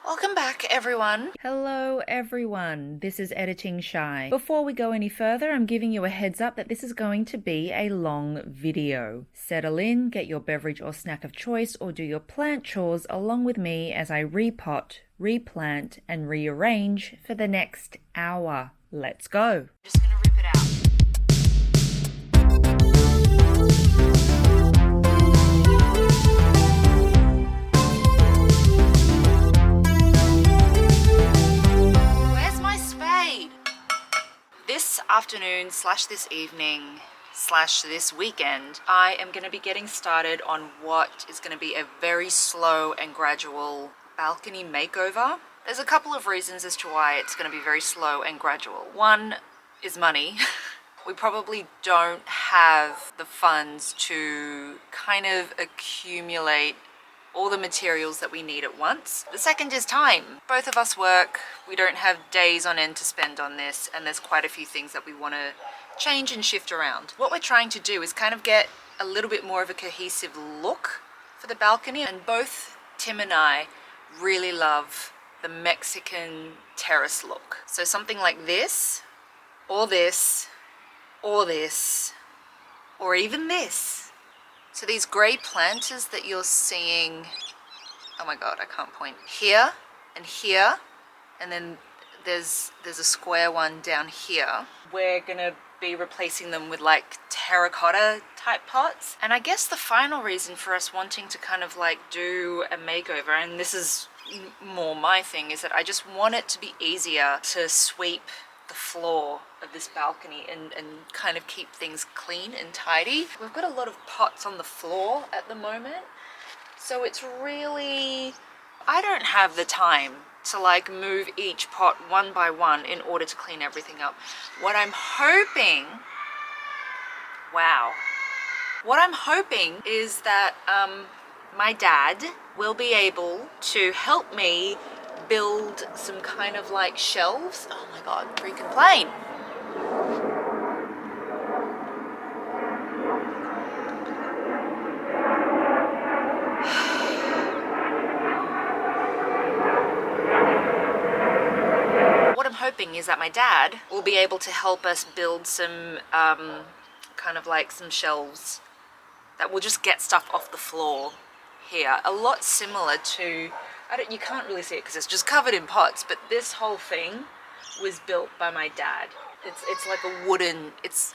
Welcome back, everyone. Hello everyone, this is Editing Shy. Before we go any further, I'm giving you a heads up that this is going to be a long video. Settle in, get your beverage or snack of choice, or do your plant chores along with me as I repot, replant, and rearrange for the next hour. Let's go. Just gonna rip it out. This afternoon / this evening / this weekend, I am going to be getting started on what is going to be a very slow and gradual balcony makeover. There's a couple of reasons as to why it's going to be very slow and gradual. One is money. We probably don't have the funds to kind of accumulate all the materials that we need at once. The second is time. Both of us work, we don't have days on end to spend on this, and there's quite a few things that we want to change and shift around. What we're trying to do is kind of get a little bit more of a cohesive look for the balcony, and both Tim and I really love the Mexican terrace look. So something like this, or this, or this, or even this. So these grey planters that you're seeing, oh my god, I can't point, here, and then there's a square one down here. We're gonna be replacing them with like terracotta type pots. And I guess the final reason for us wanting to kind of like do a makeover, and this is more my thing, is that I just want it to be easier to sweep the floor of this balcony and kind of keep things clean and tidy. We've got a lot of pots on the floor at the moment, so it's really, I don't have the time to like move each pot one by one in order to clean everything up. What I'm hoping is that my dad will be able to help me build some kind of like shelves. Oh my god, freaking plane. What I'm hoping is that my dad will be able to help us build some kind of like some shelves that will just get stuff off the floor here. A lot similar to, you can't really see it because it's just covered in pots, but this whole thing was built by my dad. It's like a wooden, it's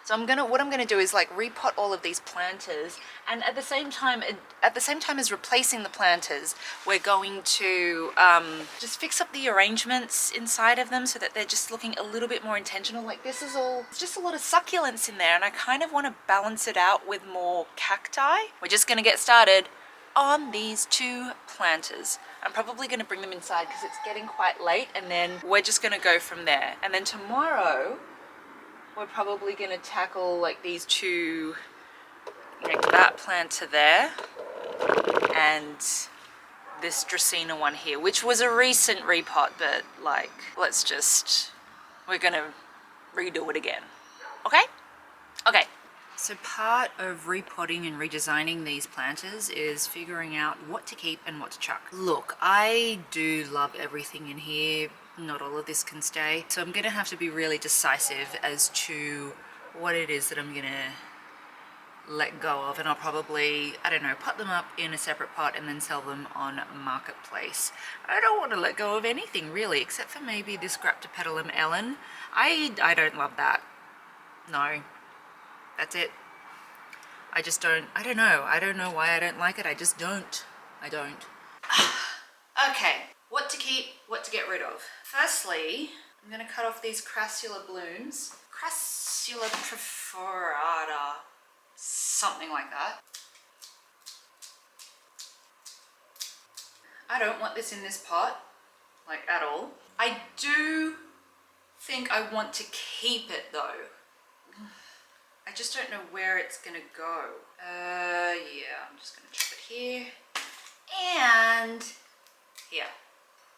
so what I'm gonna do is like repot all of these planters, and at the same time as replacing the planters, we're going to just fix up the arrangements inside of them so that they're just looking a little bit more intentional. Like this is all, it's just a lot of succulents in there, and I kind of want to balance it out with more cacti. We're just gonna get started on these two planters. I'm probably gonna bring them inside because it's getting quite late, and then we're just gonna go from there. And then tomorrow, we're probably going to tackle like these two, like that planter there and this Dracaena one here, which was a recent repot, but like we're going to redo it again. Okay? Okay. So part of repotting and redesigning these planters is figuring out what to keep and what to chuck. Look, I do love everything in here. Not all of this can stay. So I'm gonna have to be really decisive as to what it is that I'm gonna let go of, and I'll probably, I don't know, put them up in a separate pot and then sell them on Marketplace. I don't want to let go of anything really, except for maybe this Graptopetalum Ellen. I don't love that. No. That's it. I just don't, I don't know why I don't like it. I just don't. I don't. Okay. What to keep, what to get rid of. Firstly, I'm going to cut off these crassula blooms. Crassula perforata, something like that. I don't want this in this pot, like at all. I do think I want to keep it though. I just don't know where it's going to go. Yeah, I'm just going to chop it here. And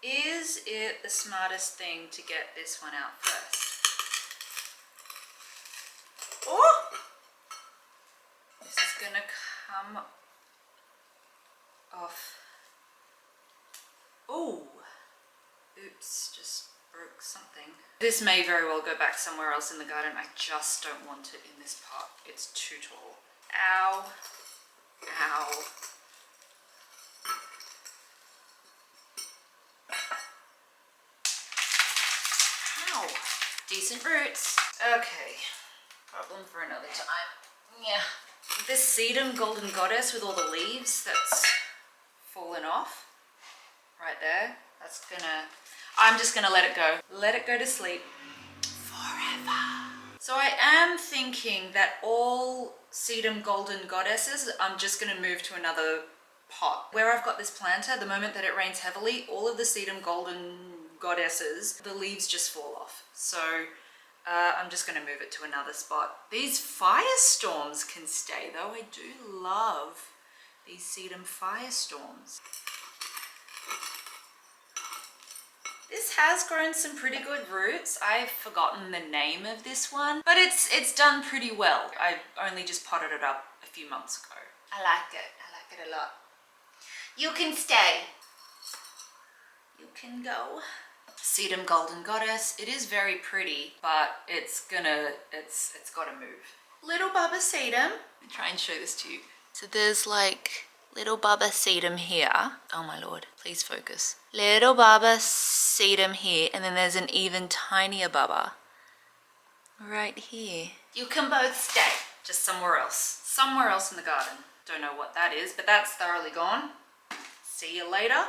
Is it the smartest thing to get this one out first? Oh! This is gonna come off. Oh! Oops, just broke something. This may very well go back somewhere else in the garden. I just don't want it in this pot. It's too tall. Ow. Ow. Ow. Decent roots. Okay. Problem for another time. Yeah. This sedum golden goddess with all the leaves that's fallen off right there, that's gonna, I'm just gonna let it go. Let it go to sleep forever. So I am thinking that all sedum golden goddesses, I'm just gonna move to another pot. Where I've got this planter, the moment that it rains heavily, all of the sedum golden goddesses, the leaves just fall off. So I'm just gonna move it to another spot. These firestorms can stay though. I do love these sedum firestorms. This has grown some pretty good roots. I've forgotten the name of this one, but it's done pretty well. I only just potted it up a few months ago. I like it a lot. You can stay. You can go. Sedum golden goddess. It is very pretty, but it's gotta move. Little Bubba sedum. Let me try and show this to you. So there's like little Bubba sedum here. Oh my lord, please focus. Little Bubba sedum here, and then there's an even tinier Bubba right here. You can both stay, just somewhere else. Somewhere else in the garden. Don't know what that is, but that's thoroughly gone. See you later.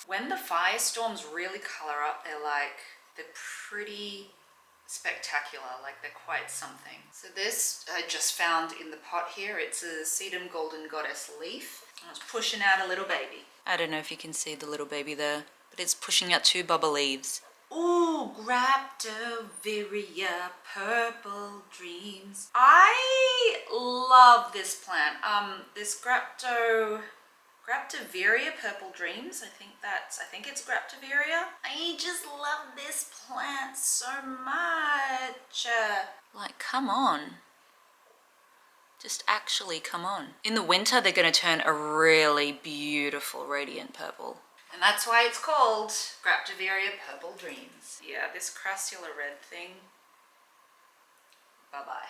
When the firestorms really color up, they're pretty spectacular, like they're quite something. So this I just found in the pot here. It's a sedum golden goddess leaf. And it's pushing out a little baby. I don't know if you can see the little baby there, but it's pushing out 2 bubble leaves. Ooh, Graptoviria purple dreams. I love this plant. This Graptoviria purple dreams. I think it's Graptoviria. I just love this plant so much. Like, come on. Just actually come on. In the winter, they're going to turn a really beautiful radiant purple. And that's why it's called Graptoviria purple dreams. Yeah, this crassula red thing. Bye-bye.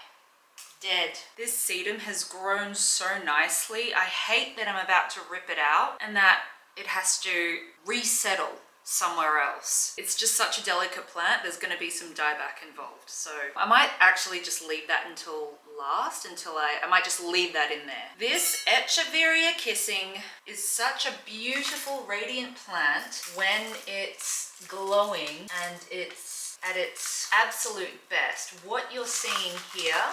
Dead. This sedum has grown so nicely. I hate that I'm about to rip it out and that it has to resettle somewhere else. It's just such a delicate plant. There's going to be some dieback involved. So I might actually just leave that until last, I might just leave that in there. This Echeveria kissing is such a beautiful radiant plant when it's glowing and it's at its absolute best. What you're seeing here,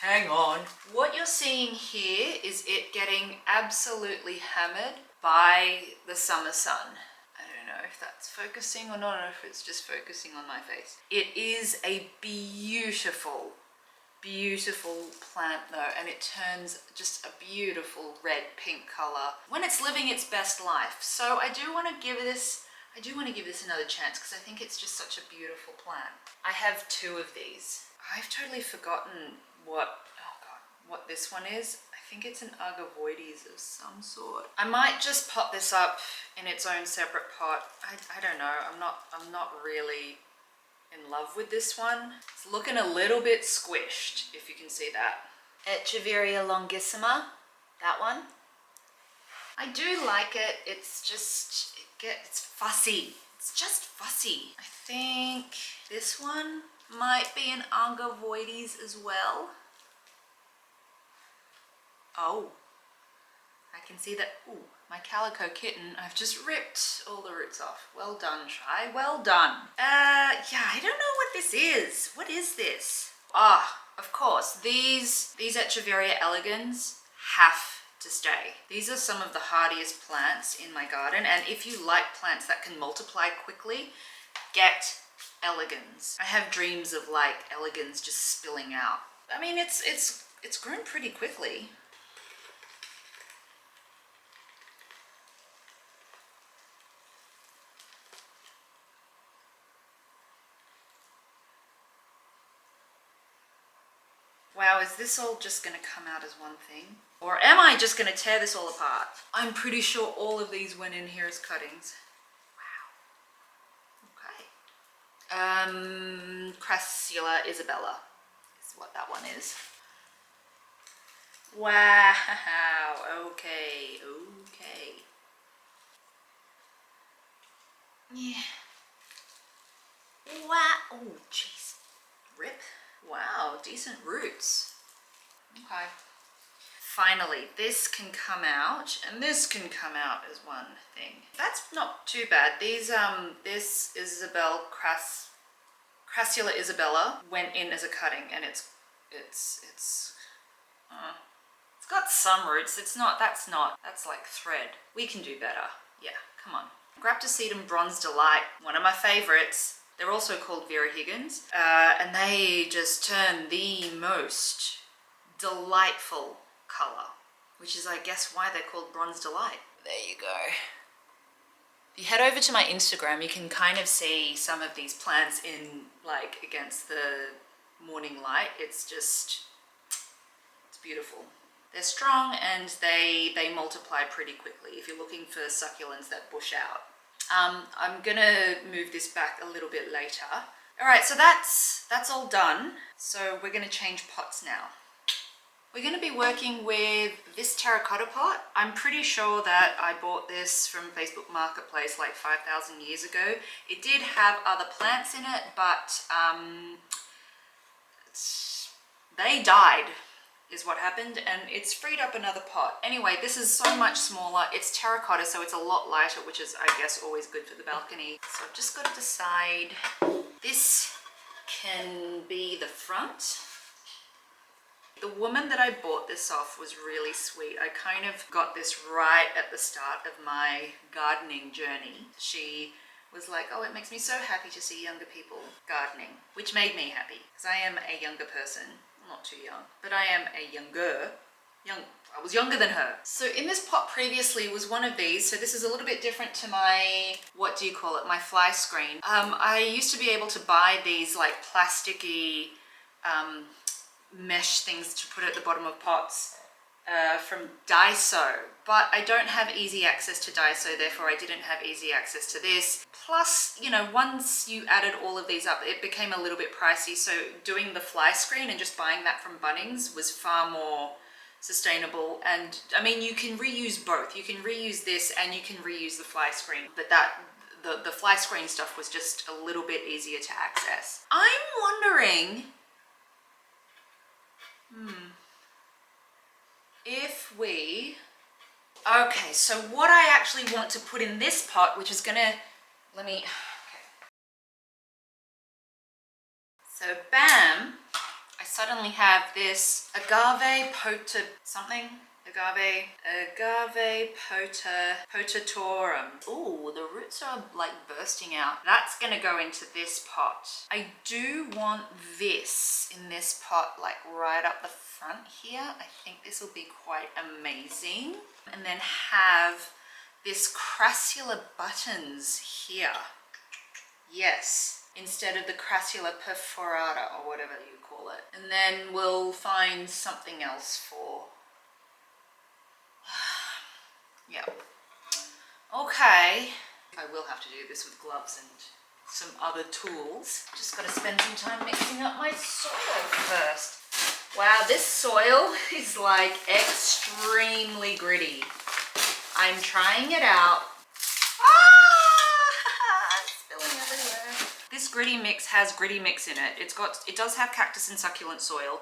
hang on. What you're seeing here is it getting absolutely hammered by the summer sun. I don't know if that's focusing or not, or if it's just focusing on my face. It is a beautiful, beautiful plant though, and it turns just a beautiful red pink color when it's living its best life. So I do want to give this another chance because I think it's just such a beautiful plant. I have 2 of these. I've totally forgotten what this one is. I think it's an Agavoides of some sort. I might just pot this up in its own separate pot. I don't know. I'm not really in love with this one. It's looking a little bit squished, if you can see that. Echeveria longissima, that one. I do like it. It's just, it's fussy. It's just fussy. I think this one might be an Agavoides as well. Oh, I can see that. Ooh, my calico kitten, I've just ripped all the roots off. Well done, Shy, well done. Yeah, I don't know what this is. What is this? Ah, of course, these Echeveria elegans have to stay. These are some of the hardiest plants in my garden, and if you like plants that can multiply quickly, get elegans. I have dreams of like elegans just spilling out I mean, it's grown pretty quickly. Wow, is this all just going to come out as one thing? Or am I just going to tear this all apart? I'm pretty sure all of these went in here as cuttings. Wow. Okay. Crassula Isabella is what that one is. Wow. Okay. Okay. Yeah. Wow. Oh, jeez. Rip. Wow, decent roots. Okay. Finally, this can come out, and this can come out as one thing. That's not too bad. These, this Crassula Isabella went in as a cutting, and it's got some roots. That's like thread. We can do better. Yeah, come on. Graptosedum Bronze Delight, one of my favorites. They're also called Vera Higgins, and they just turn the most delightful color, which is, I guess, why they're called Bronze Delight. There you go. If you head over to my Instagram, you can kind of see some of these plants in, like, against the morning light. It's beautiful. They're strong and they multiply pretty quickly if you're looking for succulents that bush out. I'm gonna move this back a little bit later. All right, so that's all done. So we're gonna change pots now. We're gonna be working with this terracotta pot. I'm pretty sure that I bought this from Facebook Marketplace like 5,000 years ago. It did have other plants in it, but they died is what happened, and it's freed up another pot. Anyway, this is so much smaller. It's terracotta, so it's a lot lighter, which is, I guess, always good for the balcony. So I've just got to decide. This can be the front. The woman that I bought this off was really sweet. I kind of got this right at the start of my gardening journey. She was like, oh, it makes me so happy to see younger people gardening, which made me happy because I am a younger person. Not too young, but I am a I was younger than her. So in this pot previously was one of these. So this is a little bit different to my, what do you call it? My fly screen. I used to be able to buy these like plasticky mesh things to put at the bottom of pots from Daiso, but I don't have easy access to Daiso, therefore I didn't have easy access to this. Plus, you know, once you added all of these up, it became a little bit pricey, so doing the fly screen and just buying that from Bunnings was far more sustainable. And I mean, you can reuse both. You can reuse this and you can reuse the fly screen, but the fly screen stuff was just a little bit easier to access. I'm wondering, if we, okay, so what I actually want to put in this pot, which is gonna, okay. So bam, I suddenly have this agave potatorum. Ooh, the roots are like bursting out. That's gonna go into this pot. I do want this in this pot, like right up the front here. I think this will be quite amazing. And then have this crassula buttons here. Yes, instead of the crassula perforata or whatever you call it. And then we'll find something else for, yeah. Okay, I will have to do this with gloves and some other tools. Just gotta spend some time mixing up my soil first. Wow, this soil is like extremely gritty. I'm trying it out. Spilling everywhere. This gritty mix has gritty mix in it. It does have cactus and succulent soil.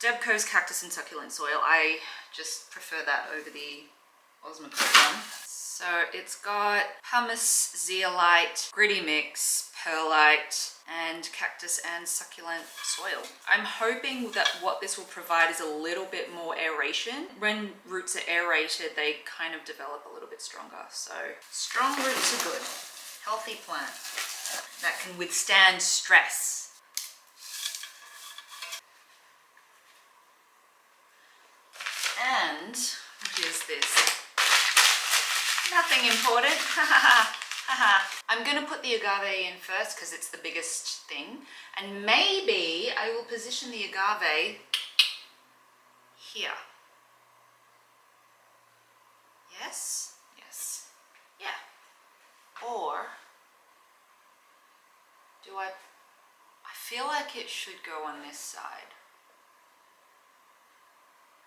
Debco's cactus and succulent soil. I just prefer that over the Osmocote one. So it's got pumice, zeolite, gritty mix, perlite, and cactus and succulent soil. I'm hoping that what this will provide is a little bit more aeration. When roots are aerated, they kind of develop a little bit stronger. So strong roots are good. Healthy plant that can withstand stress. what is this? Nothing important. I'm going to put the agave in first because it's the biggest thing. And maybe I will position the agave here. Yes? Yes. Yeah. Or do I feel like it should go on this side.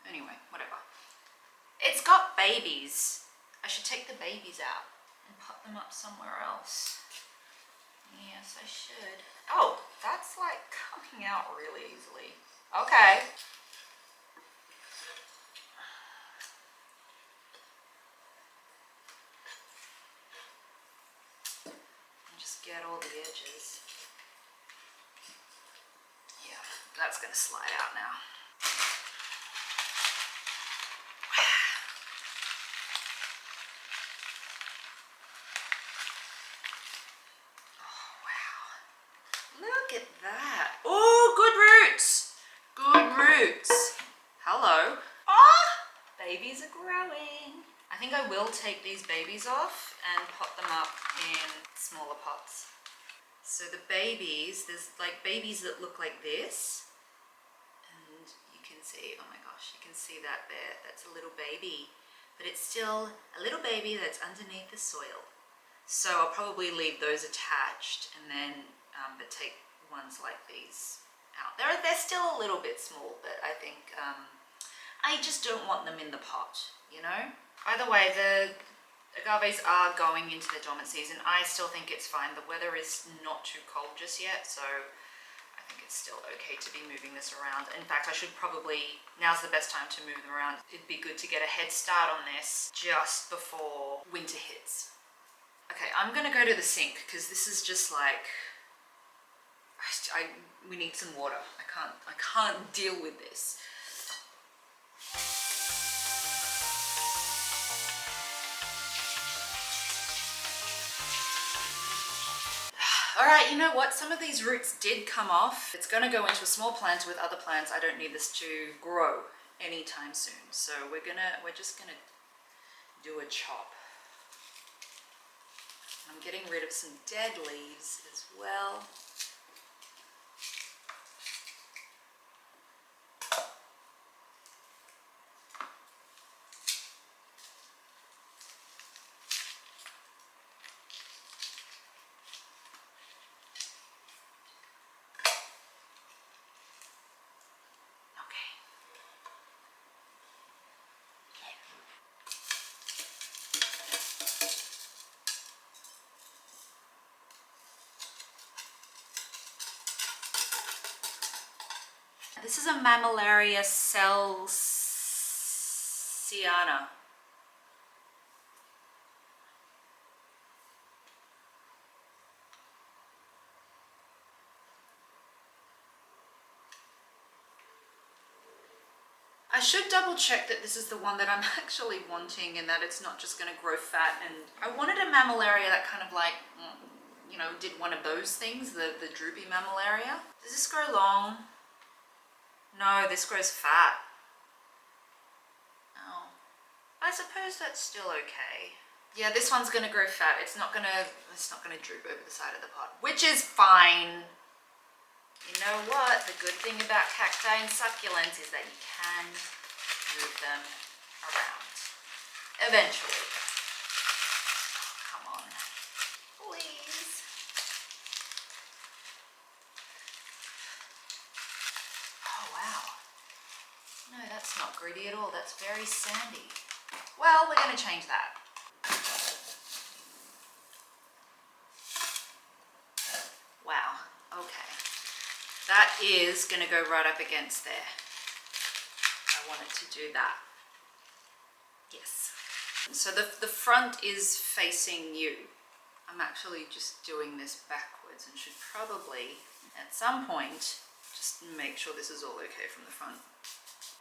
Anyway, whatever. It's got babies. I should take the babies out and put them up somewhere else. Yes, I should. Oh, that's like coming out really easily. Okay. And just get all the edges. Yeah, that's gonna slide out now. Look at that. Oh, good roots. Good roots. Hello. Ah, babies are growing. I think I will take these babies off and pot them up in smaller pots. So the babies, there's like babies that look like this. And you can see, oh my gosh, you can see that there. That's a little baby. But it's still a little baby that's underneath the soil. So I'll probably leave those attached and then but take ones like these out. They're still a little bit small, but I think I just don't want them in the pot, you know? Either way, the agaves are going into the dormant season. I still think it's fine. The weather is not too cold just yet, so I think it's still okay to be moving this around. In fact, I should probably, now's the best time to move them around. It'd be good to get a head start on this just before winter hits. Okay, I'm gonna go to the sink because this is just like, we need some water. I can't deal with this. All right, you know what? Some of these roots did come off. It's gonna go into a small planter with other plants. I don't need this to grow anytime soon. So we're just gonna do a chop. I'm getting rid of some dead leaves as well. This is a Mammillaria celsiana. I should double check that this is the one that I'm actually wanting and that it's not just going to grow fat. And I wanted a Mammillaria that kind of like, you know, did one of those things, the droopy Mammillaria. Does this grow long? No, this grows fat. Oh, I suppose that's still okay. Yeah, this one's gonna grow fat. It's not gonna droop over the side of the pot, which is fine. You know what? The good thing about cacti and succulents is that you can move them around. Eventually. Come on. Please. Oh, wow. No, that's not gritty at all. That's very sandy. Well, we're going to change that. Wow. Okay. That is going to go right up against there. I want it to do that. Yes. So the front is facing you. I'm actually just doing this backwards and should probably, at some point, just make sure this is all okay from the front.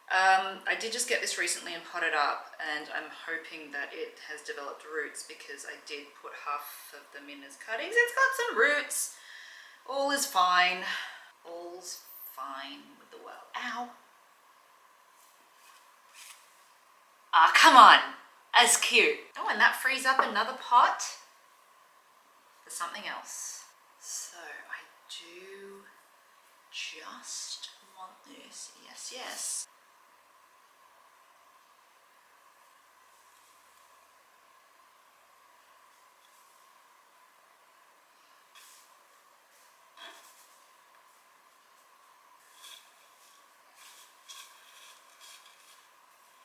I did just get this recently and pot it up, and I'm hoping that it has developed roots because I did put half of them in as cuttings. It's got some roots. All is fine. All's fine with the world. Ow. Ah, come on. As cute. Oh, and that frees up another pot for something else. So I do just want this. Yes, yes.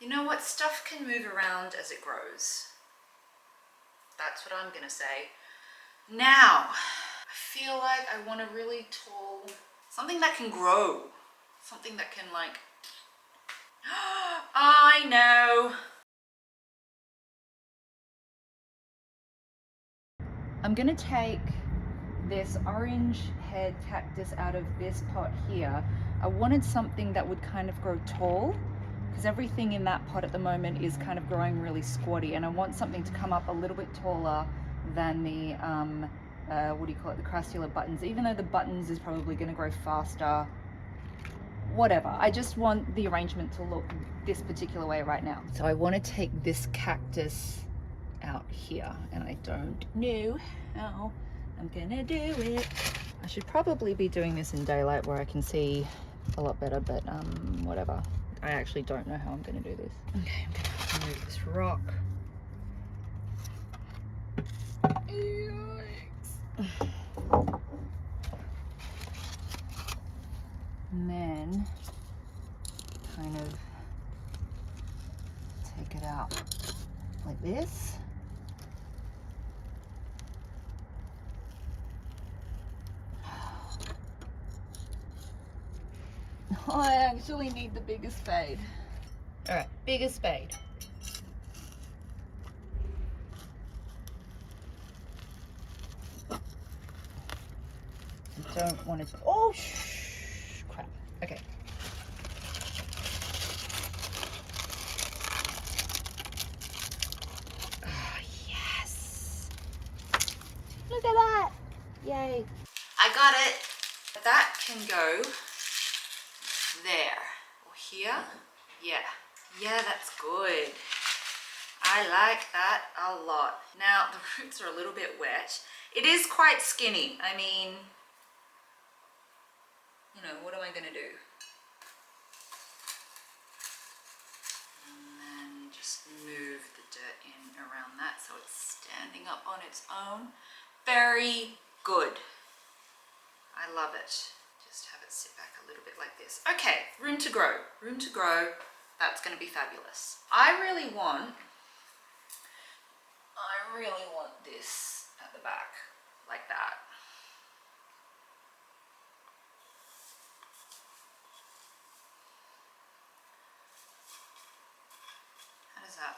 You know what? Stuff can move around as it grows. That's what I'm gonna say. Now, I feel like I want a really tall, something that can grow. Something that can like, I know. I'm gonna take this orange head cactus out of this pot here. I wanted something that would kind of grow tall, because everything in that pot at the moment is kind of growing really squatty, and I want something to come up a little bit taller than the what do you call it, the crassula buttons, even though the buttons is probably going to grow faster, whatever. I just want the arrangement to look this particular way right now. So I want to take this cactus out here, and I don't know how I'm gonna do it. I should probably be doing this in daylight where I can see a lot better, but whatever. I actually don't know how I'm gonna do this. Okay, I'm gonna move this rock. And then kind of take it out like this. I actually need the bigger spade. All right, bigger spade. I don't want to, oh, crap. Okay. Oh, yes. Look at that. Yay. I got it. That can go there or here. Yeah, that's good. I like that a lot. Now the roots are a little bit wet. It is quite skinny. I mean, you know, what am I gonna do? And then just move the dirt in around that so it's standing up on its own. Very good. I love it. Just have it sit back a little bit like this. Okay, room to grow. Room to grow. That's going to be fabulous. I really want this at the back, like that. How does that?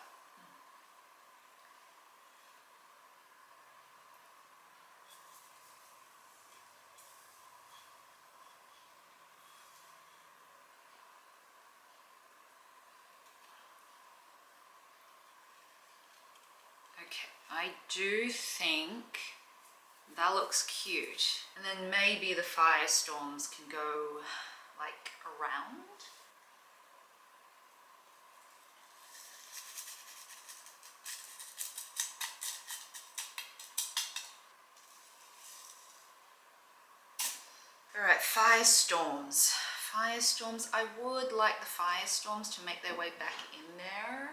Okay, I do think that looks cute. And then maybe the firestorms can go like around. All right, firestorms. Firestorms, I would like the firestorms to make their way back in there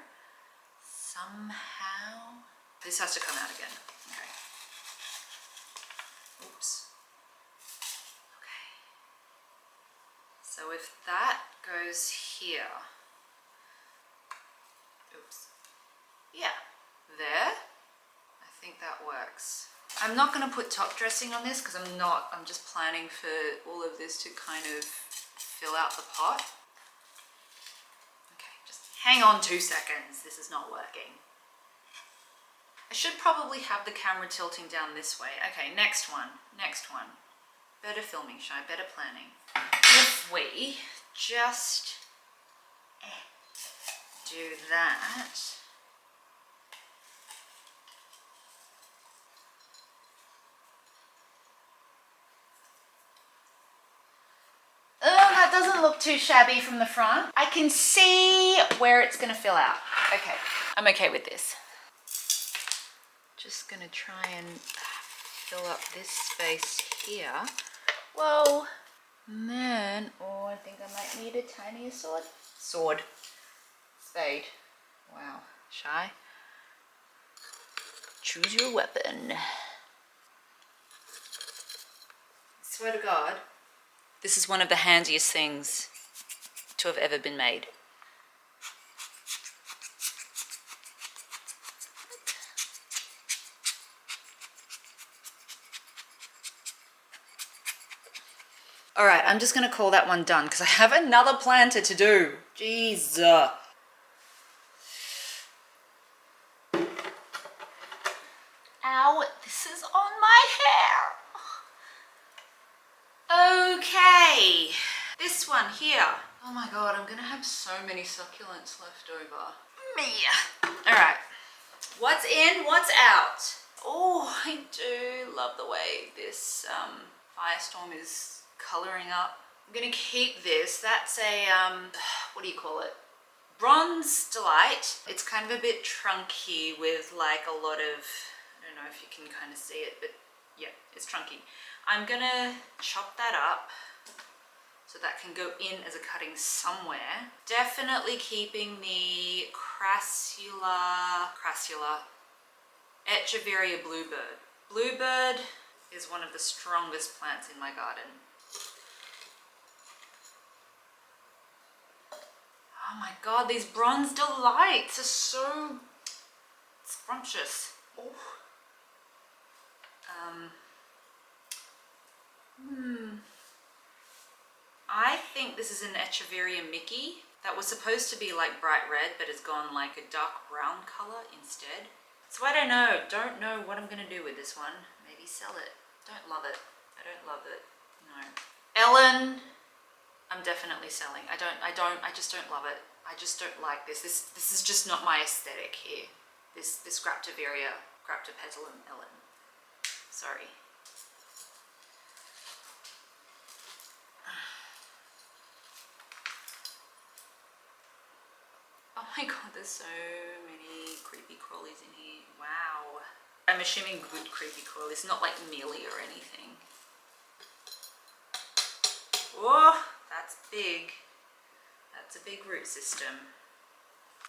somehow. This has to come out again. Okay. Oops. Okay. So if that goes here, oops. Yeah, there. I think that works. I'm not going to put top dressing on this because I'm just planning for all of this to kind of fill out the pot. Okay, just hang on 2 seconds. This is not working. I should probably have the camera tilting down this way. Okay, next one. Better filming, Shy, better planning. If we just do that. Oh, that doesn't look too shabby from the front. I can see where it's gonna fill out. Okay, I'm okay with this. Just gonna try and fill up this space here. Whoa. And then, oh, I think I might need a tinier sword. Spade. Wow. Shy. Choose your weapon. Swear to God, this is one of the handiest things to have ever been made. All right, I'm just gonna call that one done because I have another planter to do. Jeez. Ow, this is on my hair. Okay, this one here. Oh my God, I'm gonna have so many succulents left over. Me. All right, what's in, what's out? Oh, I do love the way this Firestorm is coloring up. I'm gonna keep this. That's a, what do you call it? Bronze Delight. It's kind of a bit trunky with like a lot of, I don't know if you can kind of see it, but yeah, it's trunky. I'm gonna chop that up so that can go in as a cutting somewhere. Definitely keeping the crassula Echeveria Bluebird. Bluebird is one of the strongest plants in my garden. Oh my God, these Bronze Delights are so scrumptious. Oh. I think this is an Echeveria Mickey that was supposed to be like bright red, but has gone like a dark brown color instead. So I don't know what I'm gonna do with this one. Maybe sell it. Don't love it. I don't love it. No. Ellen, I'm definitely selling. I just don't love it. I just don't like this. This is just not my aesthetic here. This Graptopetalum Ellen. Sorry. Oh my God, there's so many creepy crawlies in here. Wow. I'm assuming good creepy crawlies, not like mealy or anything. Oh, that's big. That's a big root system.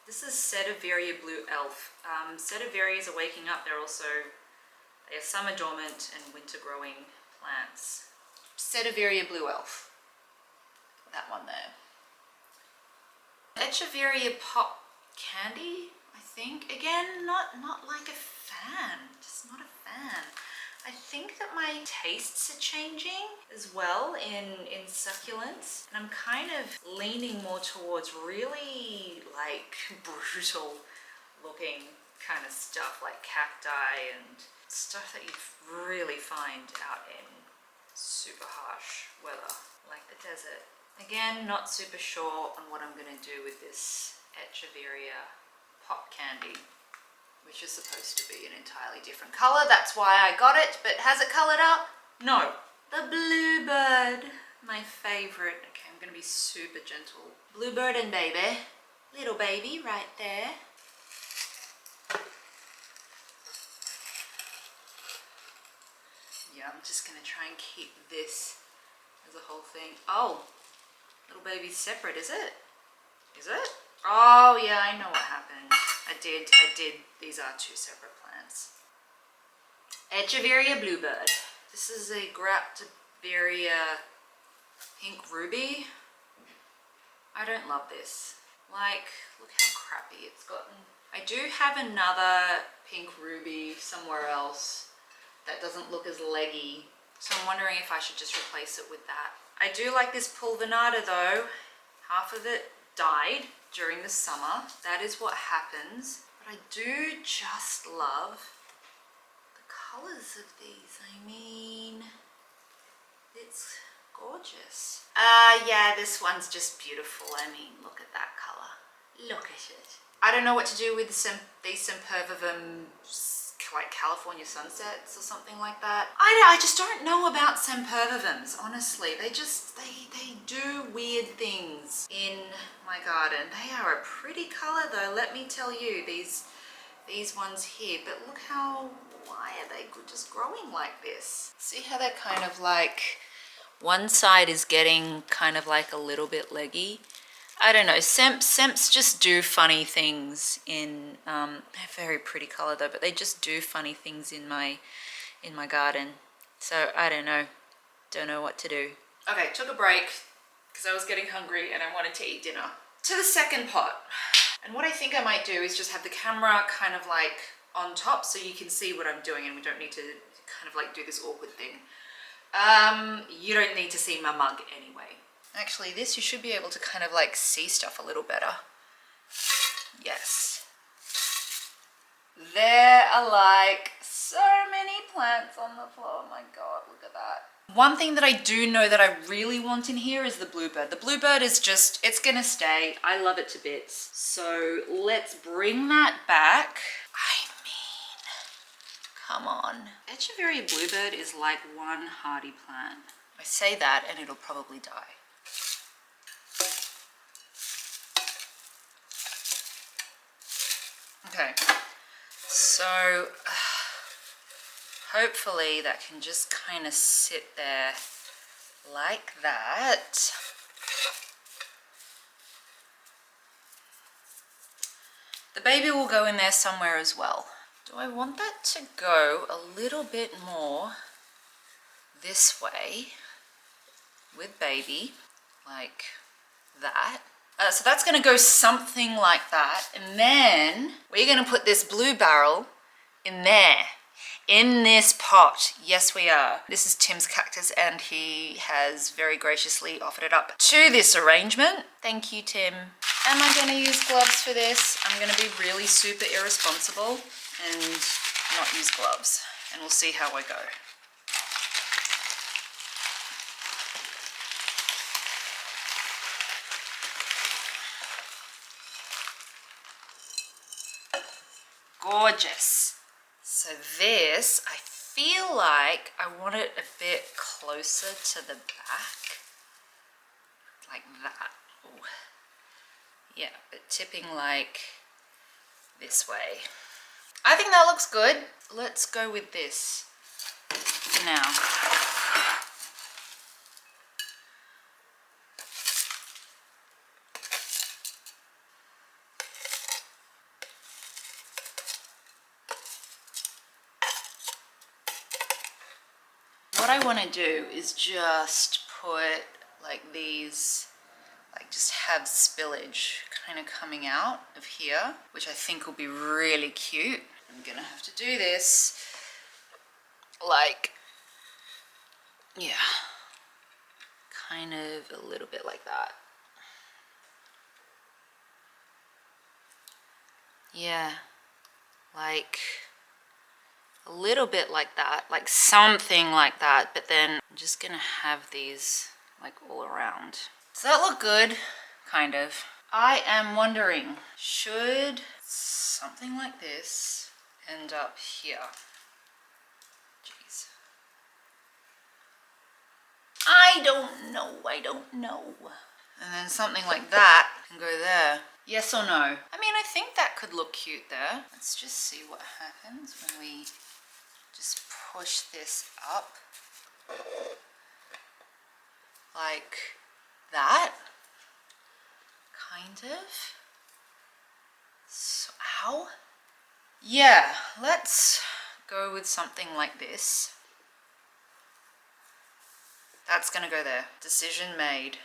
This is Sediveria Blue Elf. Sediverias are waking up. They are summer dormant and winter growing plants. Sediveria Blue Elf. That one there. Echeveria Pop Candy, I think. Again, not like a fan. Just not a fan. I think that my tastes are changing as well in succulents, and I'm kind of leaning more towards really like brutal looking kind of stuff like cacti and stuff that you really find out in super harsh weather like the desert. Again, not super sure on what I'm going to do with this Echeveria Pop Candy, which is supposed to be an entirely different color. That's why I got it, but has it colored up? No. The Bluebird, my favorite. Okay, I'm gonna be super gentle. Bluebird and baby. Little baby right there. Yeah, I'm just gonna try and keep this as a whole thing. Oh, little baby's separate, is it? Is it? Oh yeah, I know what happened. I did. These are two separate plants. Echeveria Bluebird. This is a Graptopetalum Pink Ruby. I don't love this. Like, look how crappy it's gotten. I do have another Pink Ruby somewhere else that doesn't look as leggy. So I'm wondering if I should just replace it with that. I do like this Pulvinata though. Half of it died during the summer. That is what happens. But I do just love the colors of these. I mean, it's gorgeous. Yeah, this one's just beautiful. I mean, look at that color. Look at it. I don't know what to do with these Sempervivum like California sunsets or something like that. I just don't know about sempervivums, honestly. They do weird things in my garden. They are a pretty color though, let me tell you, these ones here. But look how, why are they just growing like this? See how they're kind of like, one side is getting kind of like a little bit leggy. I don't know, Semps just do funny things in, they're very pretty color though, but they just do funny things in my garden. So I don't know what to do. Okay, took a break because I was getting hungry and I wanted to eat dinner. To the second pot. And what I think I might do is just have the camera kind of like on top so you can see what I'm doing and we don't need to kind of like do this awkward thing. You don't need to see my mug anyway. Actually, this you should be able to kind of like see stuff a little better. Yes. There are like so many plants on the floor. Oh my God, look at that. One thing that I do know that I really want in here is the bluebird. The bluebird is just, it's gonna stay. I love it to bits. So let's bring that back. I mean, come on. Echeveria bluebird is like one hardy plant. I say that and it'll probably die. Okay, so hopefully that can just kind of sit there like that. The baby will go in there somewhere as well. Do I want that to go a little bit more this way with baby, like that? So that's going to go something like that. And then we're going to put this blue barrel in there, in this pot. Yes, we are. This is Tim's cactus and he has very graciously offered it up to this arrangement. Thank you, Tim. Am I going to use gloves for this? I'm going to be really super irresponsible and not use gloves. And we'll see how I go. Gorgeous. So this, I feel like I want it a bit closer to the back, like that. Ooh. Yeah, but tipping like this way. I think that looks good. Let's go with this for now. What I want to do is just put like these, like just have spillage kind of coming out of here, which I think will be really cute. I'm gonna have to do this like, yeah, kind of a little bit like that. Yeah, like a little bit like that, like something like that, but then I'm just gonna have these like all around. Does that look good? Kind of. I am wondering, should something like this end up here? Jeez. I don't know. And then something like that can go there. Yes or no? I mean, I think that could look cute there. Let's just see what happens when we just push this up like that, kind of. So, ow. Yeah, let's go with something like this. That's gonna go there. Decision made.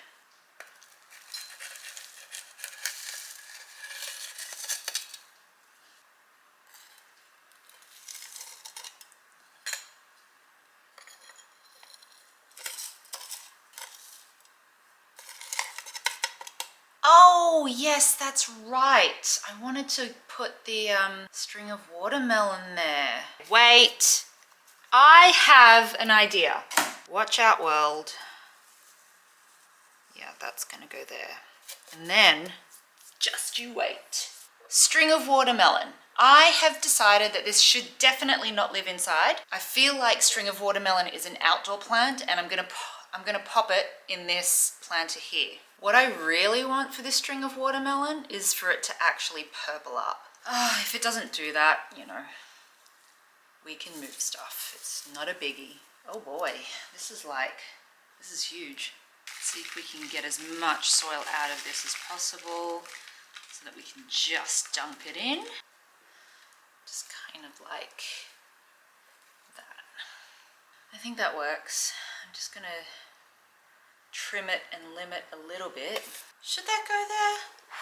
Oh, yes, that's right. I wanted to put the string of watermelon there. Wait, I have an idea. Watch out, world. Yeah, that's gonna go there. And then, just you wait. String of watermelon. I have decided that this should definitely not live inside. I feel like string of watermelon is an outdoor plant, and I'm gonna pop it in this planter here. What I really want for this string of watermelon is for it to actually purple up. If it doesn't do that, you know, we can move stuff. It's not a biggie. Oh boy, this is huge. Let's see if we can get as much soil out of this as possible so that we can just dump it in. Just kind of like that. I think that works. I'm just gonna trim it and limit a little bit. Should that go there?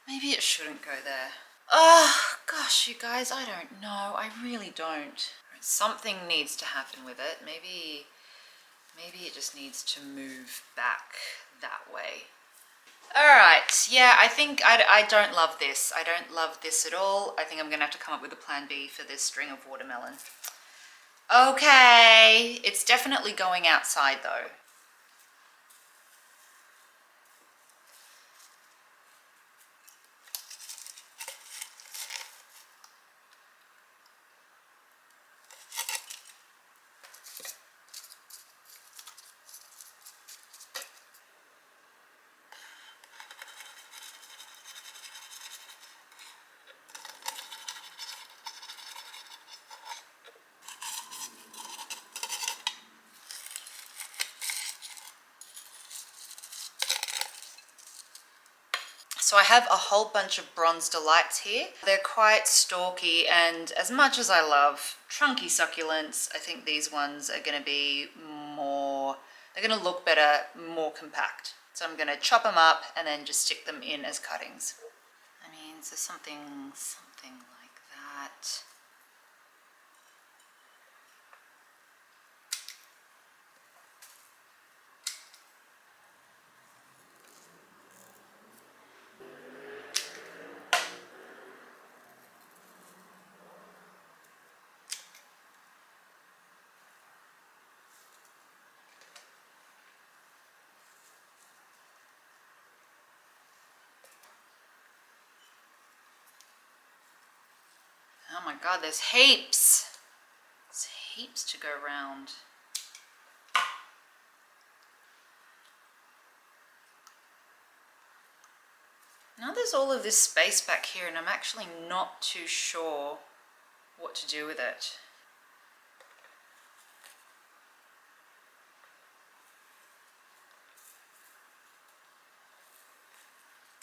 Maybe it shouldn't go there. Oh gosh, you guys, I don't know. I really don't. Something needs to happen with it. Maybe it just needs to move back that way. All right, yeah, I think I don't love this. I don't love this at all. I think I'm gonna have to come up with a plan B for this string of watermelon. Okay, it's definitely going outside though. So I have a whole bunch of Bronze Delights here. They're quite stalky, and as much as I love trunky succulents, I think these ones are gonna be more, they're gonna look better, more compact. So I'm gonna chop them up and then just stick them in as cuttings. I mean, so something like that. Oh my God, there's heaps. There's heaps to go around. Now there's all of this space back here, and I'm actually not too sure what to do with it.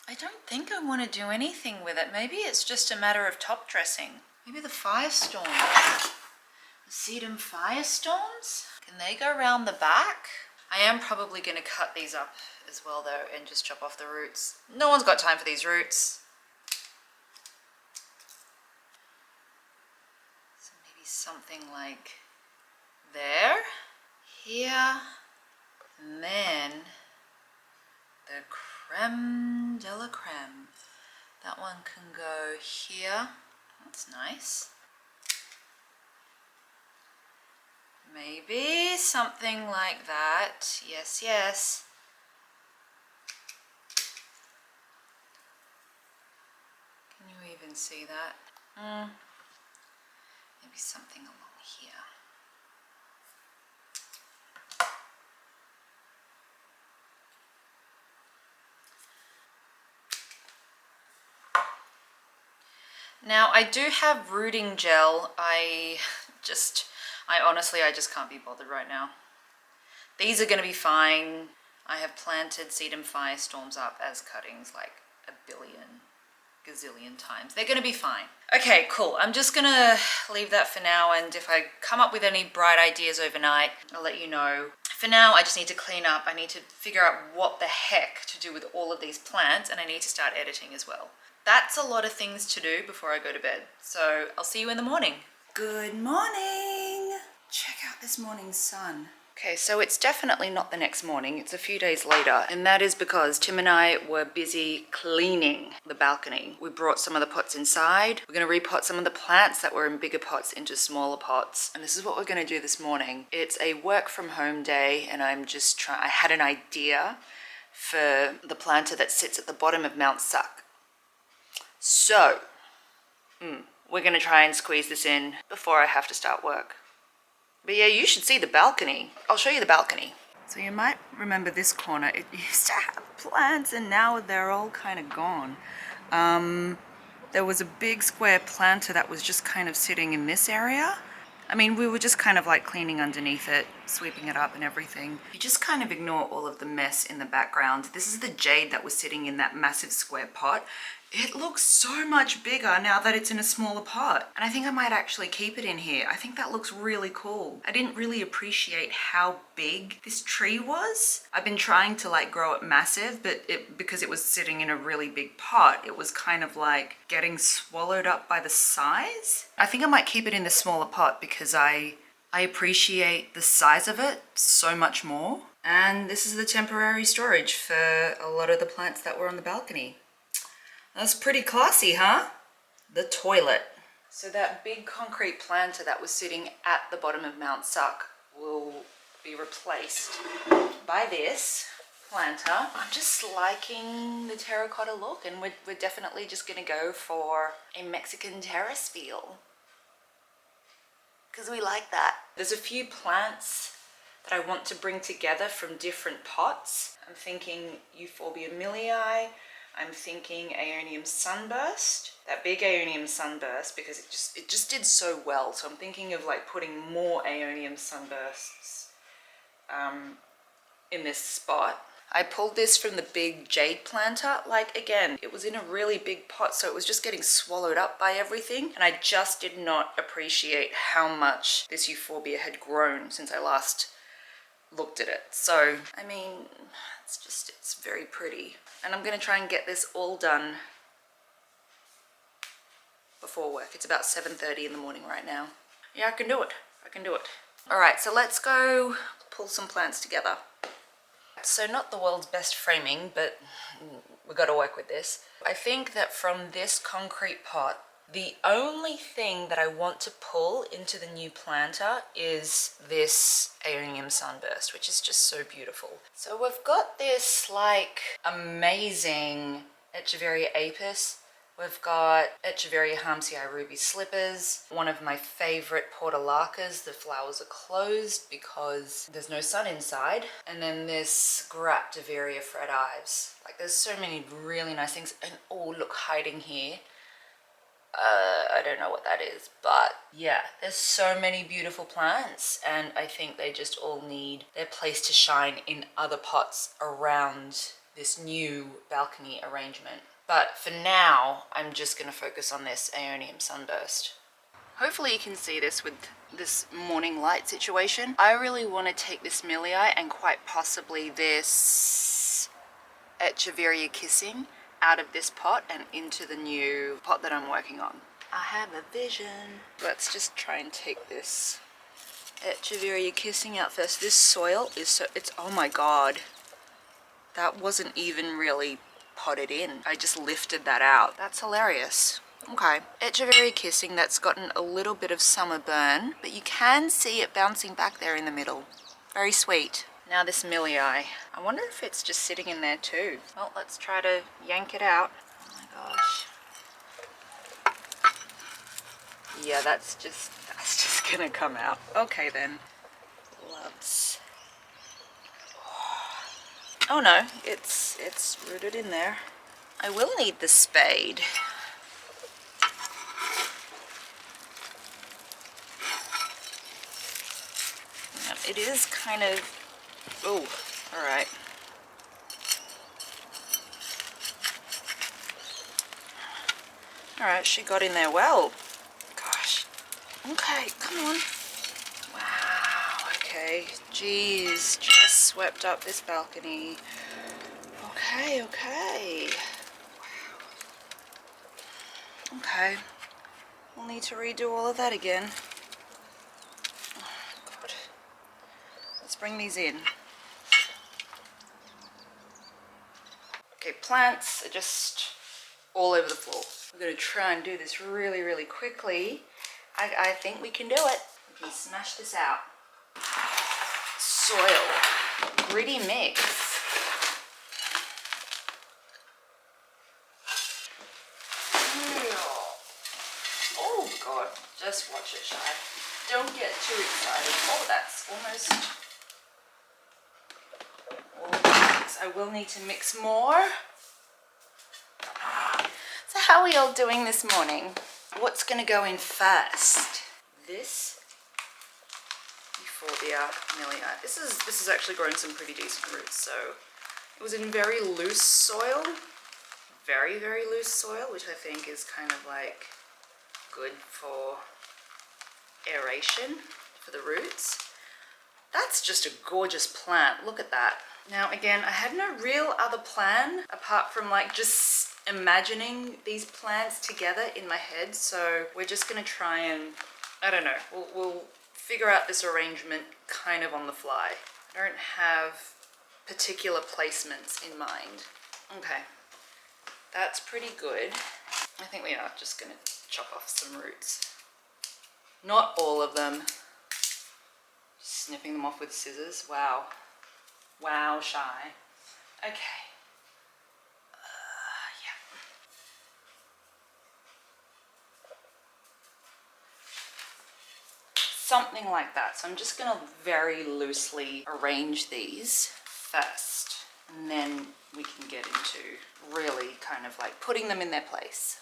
I don't think I want to do anything with it. Maybe it's just a matter of top dressing. Maybe the firestorm. The sedum firestorms? Can they go around the back? I am probably going to cut these up as well though and just chop off the roots. No one's got time for these roots. So maybe something like there, here, and then the creme de la creme. That one can go here. That's nice. Maybe something like that. Yes, yes. Can you even see that? Maybe something along here. Now I do have rooting gel. I honestly just can't be bothered right now. These are going to be fine. I have planted sedum firestorms up as cuttings like a gazillion times. They're going to be fine. Okay, cool. I'm just going to leave that for now, and if I come up with any bright ideas overnight, I'll let you know. For now, I just need to clean up. I need to figure out what the heck to do with all of these plants, and I need to start editing as well. That's a lot of things to do before I go to bed. So I'll see you in the morning. Good morning. Check out this morning's sun. Okay, so it's definitely not the next morning. It's a few days later, and that is because Tim and I were busy cleaning the balcony. We brought some of the pots inside. We're going to repot some of the plants that were in bigger pots into smaller pots. And this is what we're going to do this morning. It's a work from home day, and I had an idea for the planter that sits at the bottom of Mount Succ. So We're going to try and squeeze this in before I have to start work. But yeah, you should see the balcony. I'll show you the balcony. So you might remember this corner. It used to have plants and now they're all kind of gone. There was a big square planter that was just kind of sitting in this area. I mean, we were just kind of like cleaning underneath it, sweeping it up and everything. You just kind of ignore all of the mess in the background. This is the jade that was sitting in that massive square pot. It looks so much bigger now that it's in a smaller pot. And I think I might actually keep it in here. I think that looks really cool. I didn't really appreciate how big this tree was. I've been trying to like grow it massive, but because it was sitting in a really big pot, it was kind of like getting swallowed up by the size. I think I might keep it in the smaller pot because I appreciate the size of it so much more. And this is the temporary storage for a lot of the plants that were on the balcony. That's pretty classy, huh? The toilet. So that big concrete planter that was sitting at the bottom of Mount Succ will be replaced by this planter. I'm just liking the terracotta look, and we're definitely just gonna go for a Mexican terrace feel, because we like that. There's a few plants that I want to bring together from different pots. I'm thinking Euphorbia millii. I'm thinking Aeonium sunburst, that big Aeonium sunburst, because it just did so well. So I'm thinking of like putting more Aeonium sunbursts in this spot. I pulled this from the big jade planter. Like, again, it was in a really big pot, so it was just getting swallowed up by everything. And I just did not appreciate how much this euphorbia had grown since I last looked at it. So, I mean, it's very pretty. And I'm gonna try and get this all done before work. It's about 7:30 in the morning right now. Yeah, I can do it. I can do it. All right, so let's go pull some plants together. So not the world's best framing, but we got to work with this. I think that from this concrete pot, the only thing that I want to pull into the new planter is this Aeonium sunburst, which is just so beautiful. So we've got this like amazing Echeveria apis. We've got Echeveria harmsii ruby slippers. One of my favorite portulacas. The flowers are closed because there's no sun inside. And then this Graptiveria fred ives. Like, there's so many really nice things. And oh, look, hiding here. I don't know what that is, but yeah, there's so many beautiful plants, and I think they just all need their place to shine in other pots around this new balcony arrangement. But for now, I'm just going to focus on this Aeonium sunburst. Hopefully you can see this with this morning light situation. I really want to take this millii and quite possibly this Echeveria kissing out of this pot and into the new pot that I'm working on. I have a vision. Let's just try and take this Echeveria kissing out first. This soil is so, oh my god. That wasn't even really potted in. I just lifted that out. That's hilarious. Okay, Echeveria kissing that's gotten a little bit of summer burn, but you can see it bouncing back there in the middle. Very sweet. Now this millii. I wonder if it's just sitting in there too. Well, let's try to yank it out. Oh my gosh. Yeah, that's just gonna come out. Okay then. Let's... Oh no, it's rooted in there. I will need the spade. It is kind of... Oh, all right. All right, she got in there well. Gosh. Okay, come on. Wow, okay. Jeez, just swept up this balcony. Okay, okay. Wow. Okay. We'll need to redo all of that again. Let's bring these in. Okay, plants are just all over the floor. We're going to try and do this really, really quickly. I think we can do it. We can smash this out. Soil. Gritty mix. God, just watch it, Shy. Don't get too excited. Oh, that's almost all the mix. I will need to mix more. So how are we all doing this morning? What's going to go in first? This Euphorbia Millia. This is actually growing some pretty decent roots. So it was in very loose soil, very loose soil, which I think is kind of like good for aeration for the roots. That's just a gorgeous plant. Look at that. Now again, I had no real other plan apart from like just imagining these plants together in my head. So we're just gonna try and, I don't know, we'll figure out this arrangement kind of on the fly. I don't have particular placements in mind. Okay, that's pretty good. I think we are just gonna chop off some roots. Not all of them. Snipping them off with scissors. Wow. Wow, Shy. Okay. Yeah. Something like that. So I'm just going to very loosely arrange these first, and then we can get into really kind of like putting them in their place.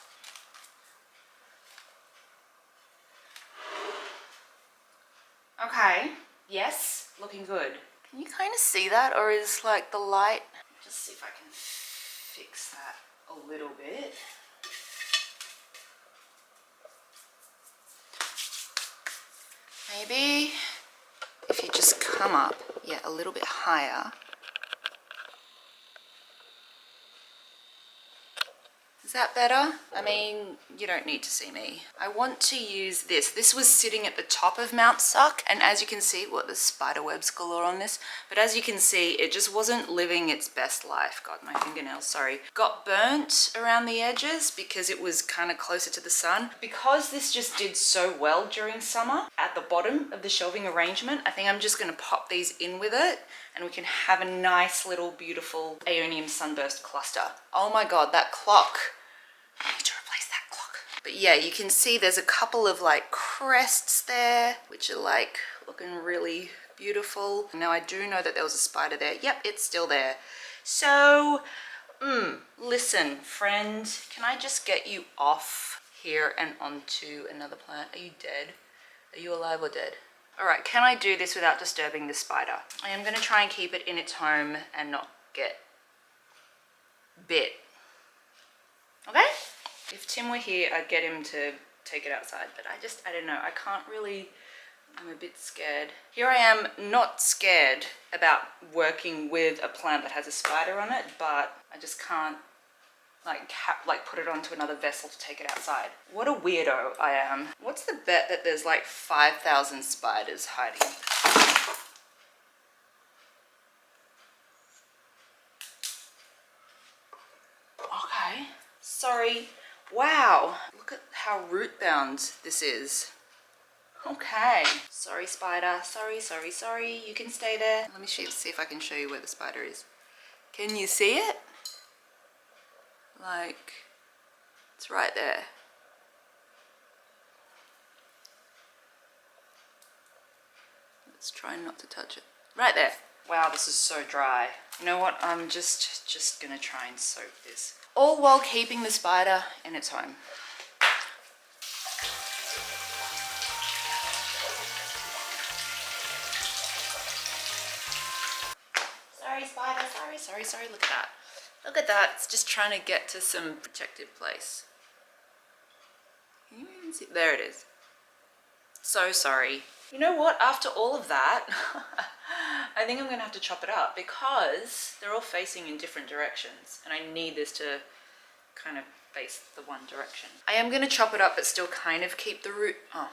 Okay. Yes, looking good. Can you kind of see that, or is like the light? Just see if I can fix that a little bit. Maybe if you just come up, yeah, a little bit higher. Is that better? I mean, you don't need to see me. I want to use this. This was sitting at the top of Mount Succ, and as you can see, there's spider webs galore on this, but as you can see, it just wasn't living its best life. God, my fingernails, sorry. Got burnt around the edges because it was kind of closer to the sun. Because this just did so well during summer, at the bottom of the shelving arrangement, I think I'm just gonna pop these in with it, and we can have a nice little beautiful Aeonium sunburst cluster. Oh my God, that clock. I need to replace that clock. But yeah, you can see there's a couple of like crests there, which are like looking really beautiful. Now I do know that there was a spider there. Yep, it's still there. So, listen, friend, can I just get you off here and onto another plant? Are you dead? Are you alive or dead? All right, can I do this without disturbing the spider? I am gonna try and keep it in its home and not get bit. Okay? If Tim were here, I'd get him to take it outside, but I don't know. I can't really, I'm a bit scared. Here I am, not scared about working with a plant that has a spider on it, but I just can't like put it onto another vessel to take it outside. What a weirdo I am. What's the bet that there's like 5,000 spiders hiding? Okay. Sorry. Wow. Look at how root bound this is. Okay. Sorry, spider. Sorry. You can stay there. Let me see if I can show you where the spider is. Can you see it? Like, it's right there. Let's try not to touch it. Right there. Wow, this is so dry. You know what? I'm just gonna try and soak this. All while keeping the spider in its home. Sorry, spider. Sorry. Look at that. Look at that. It's just trying to get to some protected place. Can you even see? There it is. So sorry. You know what? After all of that, I think I'm going to have to chop it up because they're all facing in different directions and I need this to kind of face the one direction. I am going to chop it up but still kind of keep the root. Oh,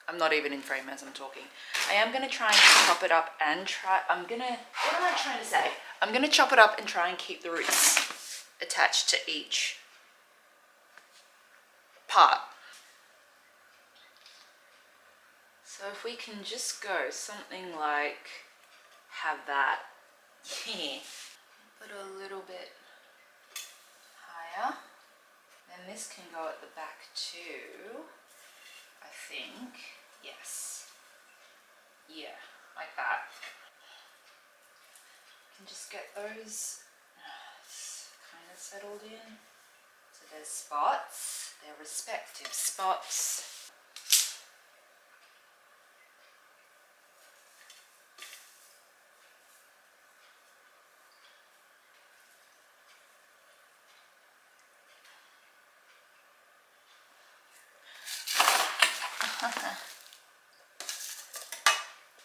I'm not even in frame as I'm talking. I am going to try and chop it up and what am I trying to say? I'm going to chop it up and try and keep the roots attached to each part. So if we can just go something like have that, yeah, put a little bit higher, then this can go at the back too. I think. Yes. Yeah, like that. You can just get those kind of settled in. So there's spots, their respective spots.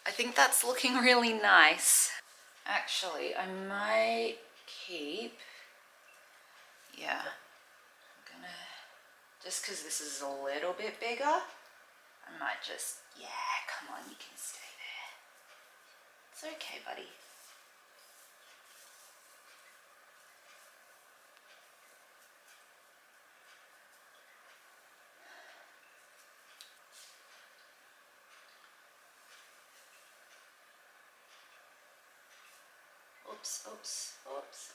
I think that's looking really nice. Actually, I might keep, yeah, I'm gonna, just because this is a little bit bigger, I might just, yeah, come on, you can stay there. It's okay, buddy. Oops, oops, oops.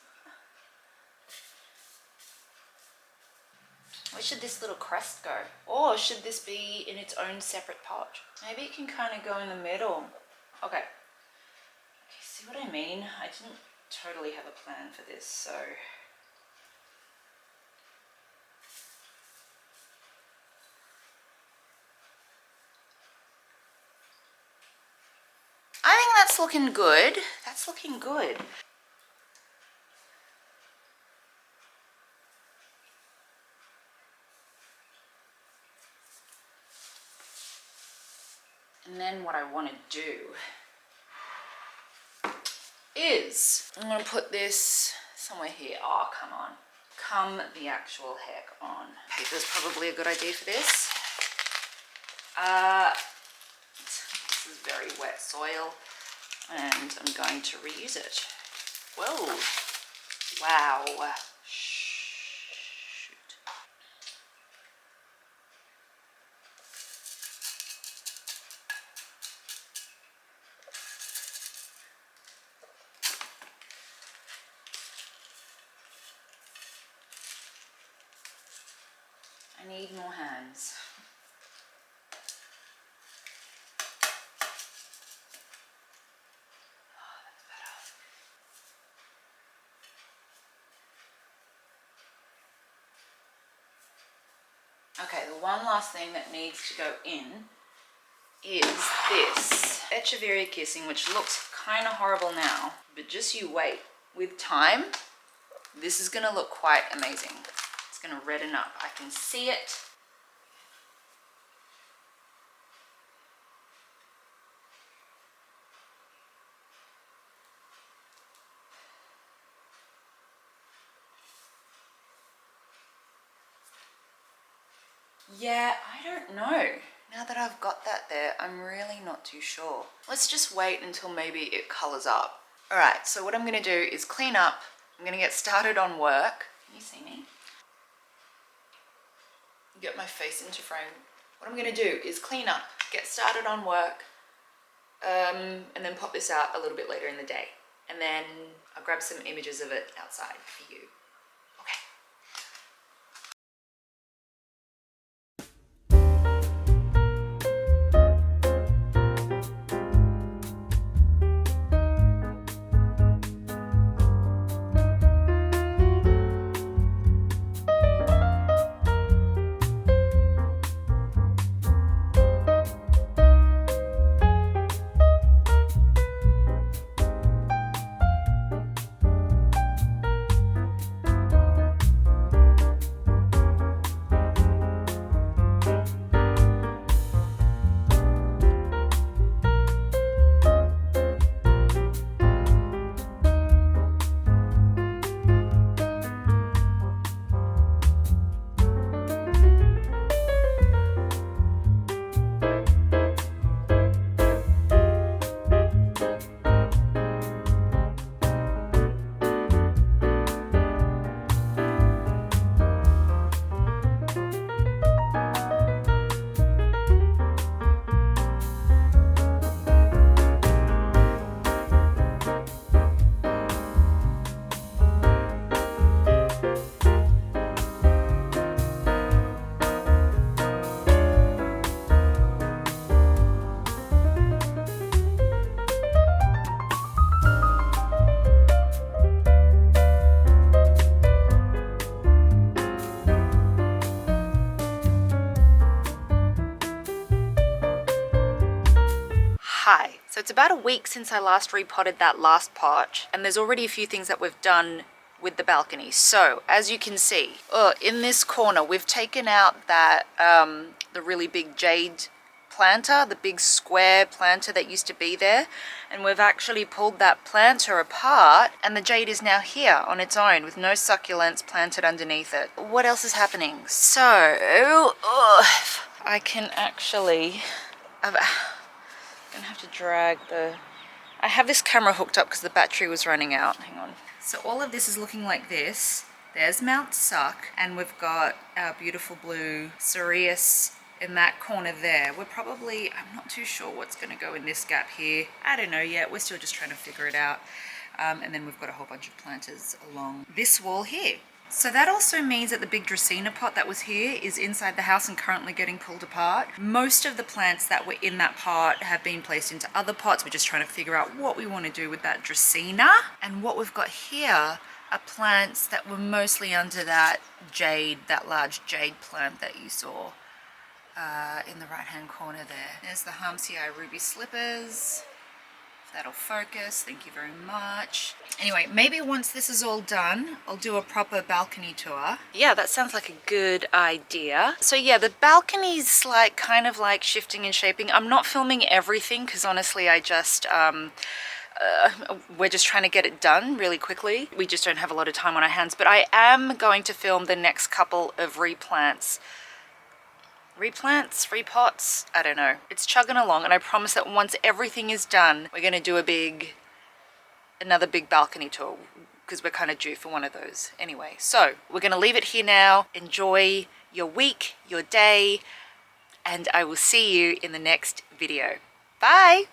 Where should this little crest go? Or should this be in its own separate pot? Maybe it can kind of go in the middle. Okay. Okay, see what I mean? I didn't totally have a plan for this, so... I think that's looking good. That's looking good. And then what I want to do is I'm going to put this somewhere here. Oh, come on. Come the actual heck on. Paper's probably a good idea for this. This is very wet soil and I'm going to reuse it. Whoa. Wow. Shoot. I need more hands. Okay, the one last thing that needs to go in is this Echeverria Kissing, which looks kind of horrible now, but just you wait. With time, this is going to look quite amazing. It's going to redden up. I can see it. Yeah, I don't know. Now that I've got that there, I'm really not too sure. Let's just wait until maybe it colors up. All right, so what I'm going to do is clean up. I'm going to get started on work. Can you see me? Get my face into frame. What I'm going to do is clean up, get started on work, and then pop this out a little bit later in the day. And then I'll grab some images of it outside for you. hi. So it's about a week since I last repotted that last pot, and there's already a few things that we've done with the balcony. So as you can see, in this corner we've taken out that the really big jade planter, the big square planter that used to be there, and we've actually pulled that planter apart, and the jade is now here on its own with no succulents planted underneath it. What else is happening? So I can actually, I'm gonna have to drag I have this camera hooked up because the battery was running out. Hang on. So all of this is looking like this. There's Mount Succ, and we've got our beautiful blue cereus in that corner there. I'm not too sure what's going to go in this gap here. I don't know yet. We're still just trying to figure it out. And then we've got a whole bunch of planters along this wall here. So that also means that the big Dracaena pot that was here is inside the house and currently getting pulled apart. Most of the plants that were in that pot have been placed into other pots. We're just trying to figure out what we want to do with that Dracaena. And what we've got here are plants that were mostly under that jade, that large jade plant that you saw in the right hand corner there. There's the Harmsii ruby slippers. If that'll focus, thank you very much. Anyway, maybe once this is all done, I'll do a proper balcony tour. Yeah, that sounds like a good idea. So yeah, the balcony's like kind of like shifting and shaping. I'm not filming everything because honestly I just we're just trying to get it done really quickly. We just don't have a lot of time on our hands, but I am going to film the next couple of repots, I don't know. It's chugging along, and I promise that once everything is done, we're going to do another big balcony tour because we're kind of due for one of those. Anyway, so we're going to leave it here now. Enjoy your week, your day, and I will see you in the next video. Bye!